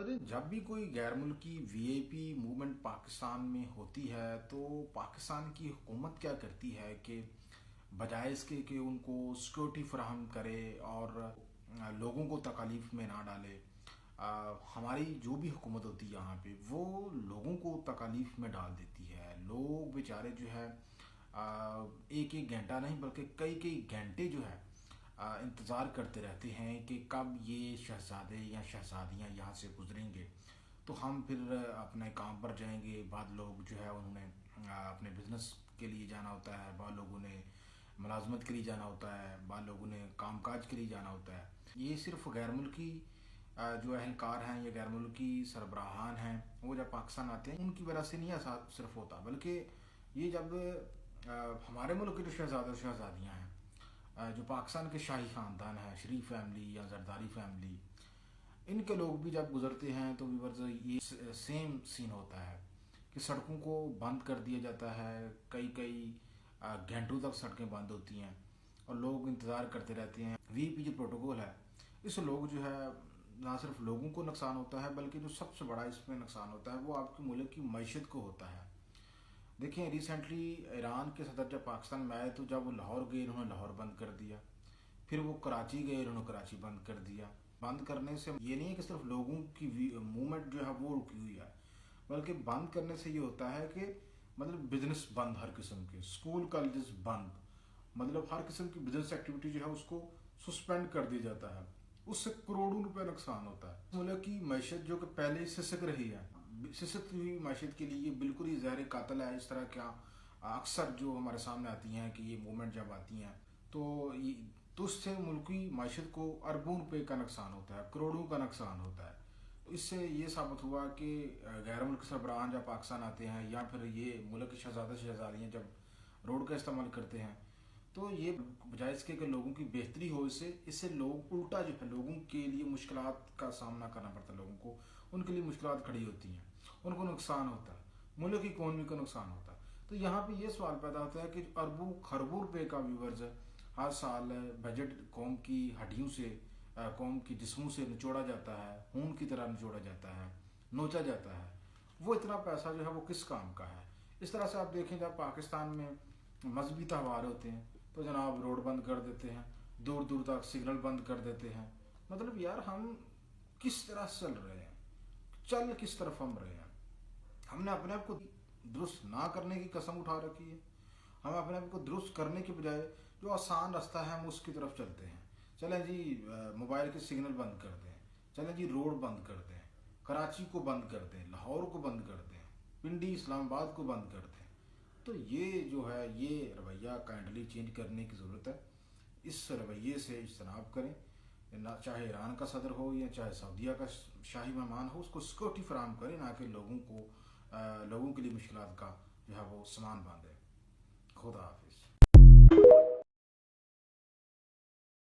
नाज़रीन, जब भी कोई गैर मुल्की वीआईपी मूवमेंट पाकिस्तान में होती है तो पाकिस्तान की हुकूमत क्या करती है कि बजाय इसके कि उनको सिक्योरिटी फराहम करे और लोगों को तकालीफ में ना डाले, हमारी जो भी हुकूमत होती है यहाँ पे वो लोगों को तकालीफ में डाल देती है। लोग बेचारे जो है एक एक घंटा नहीं बल्कि कई कई घंटे जो है इंतज़ार करते रहते हैं कि कब ये शहज़ादे या शहज़ादियाँ यहाँ से गुजरेंगे तो हम फिर अपने काम पर जाएंगे। बाद लोग जो है उन्होंने अपने बिज़नेस के लिए जाना होता है, बाद लोगों ने मुलाजमत के लिए जाना होता है, बाद लोगों ने कामकाज के लिए जाना होता है। ये सिर्फ गैर मुल्की जो अहलकार हैं या गैर मुल्की सरबराहान हैं वो जब पाकिस्तान आते हैं उनकी वजह से नहीं ऐसा सिर्फ होता, बल्कि ये जब हमारे मुल्क के जो शहज़ादे शहज़ादियाँ हैं, जो पाकिस्तान के शाही ख़ानदान है, शरीफ फैमिली या जरदारी फैमिली, इनके लोग भी जब गुजरते हैं तो व्यूअर्स ये सेम सीन होता है कि सड़कों को बंद कर दिया जाता है। कई कई घंटों तक सड़कें बंद होती हैं और लोग इंतज़ार करते रहते हैं। वीपी जो प्रोटोकॉल है इससे लोग जो है ना सिर्फ लोगों को नुकसान होता है बल्कि जो सबसे बड़ा इसमें नुकसान होता है वो आपके मुल्क की मईशत को होता है। देखिए, रिसेंटली ईरान के सदर जब पाकिस्तान में आए तो जब वो लाहौर गए उन्होंने लाहौर बंद कर दिया, फिर वो कराची गए उन्होंने कराची बंद कर दिया। बंद करने से ये नहीं है कि सिर्फ लोगों की मूवमेंट जो है वो रुकी हुई है, बल्कि बंद करने से ये होता है कि मतलब बिजनेस बंद, हर किस्म के स्कूल कॉलेजेस बंद, मतलब हर किस्म की बिजनेस एक्टिविटी जो है उसको सस्पेंड कर दिया जाता है। उससे करोड़ों रुपए नुकसान होता है। मुल्क की मैशत जो कि पहले से सिसक रही है, सिसकती हुई मैशत के लिए बिल्कुल ही जहर कातिल है। इस तरह क्या अक्सर जो हमारे सामने आती हैं कि ये मूवमेंट जब आती हैं तो उससे मुल्क की मैशत को अरबों रुपए का नुकसान होता है, करोड़ों का नुकसान होता है। तो इससे ये साबित हुआ कि गैर मुल्क सरबराहान जब पाकिस्तान आते हैं या फिर ये मुल्क के शहजादे शहजादियाँ जब रोड का इस्तेमाल करते हैं तो ये बजाय इसके कि लोगों की बेहतरी हो, इससे लोग उल्टा जो है लोगों के लिए मुश्किलात का सामना करना पड़ता है। लोगों को उनके लिए मुश्किलात खड़ी होती हैं, उनको नुकसान होता है, मुल्क की इकोनॉमी को नुकसान होता है। तो यहाँ पे ये सवाल पैदा होता है कि अरबों खरबों रुपए का व्यूअर्स हर साल बजट कौम की हड्डियों से, कौम की जिस्मों से निचोड़ा जाता है, खून की तरह निचोड़ा जाता है, नोचा जाता है। वो इतना पैसा जो है वो किस काम का है? इस तरह से आप देखें जब पाकिस्तान में मजहबी त्यौहार होते हैं तो जनाब रोड बंद कर देते हैं, दूर दूर तक सिग्नल बंद कर देते हैं। मतलब यार हम किस तरह से चल रहे हैं, चल किस तरफ हम रहे हैं? हमने अपने आप को दुरुस्त ना करने की कसम उठा रखी है। हम अपने आप को दुरुस्त करने के बजाय जो आसान रास्ता है हम उसकी तरफ चलते हैं। चलें जी मोबाइल के सिग्नल बंद कर दें, चलें जी रोड बंद कर दें, कराची को बंद कर दें, लाहौर को बंद कर दें, पिंडी इस्लामाबाद को बंद कर दें। तो ये जो है ये रवैया काइंडली चेंज करने की ज़रूरत है। इस रवैये से इज्तनाब करें, ना चाहे ईरान का सदर हो या चाहे सऊदीया का शाही मेहमान हो, उसको सिक्योरिटी फराहम करें, ना कि लोगों के लिए मुश्किलात का जो है वो सामान बांधे। खुदा हाफिज़।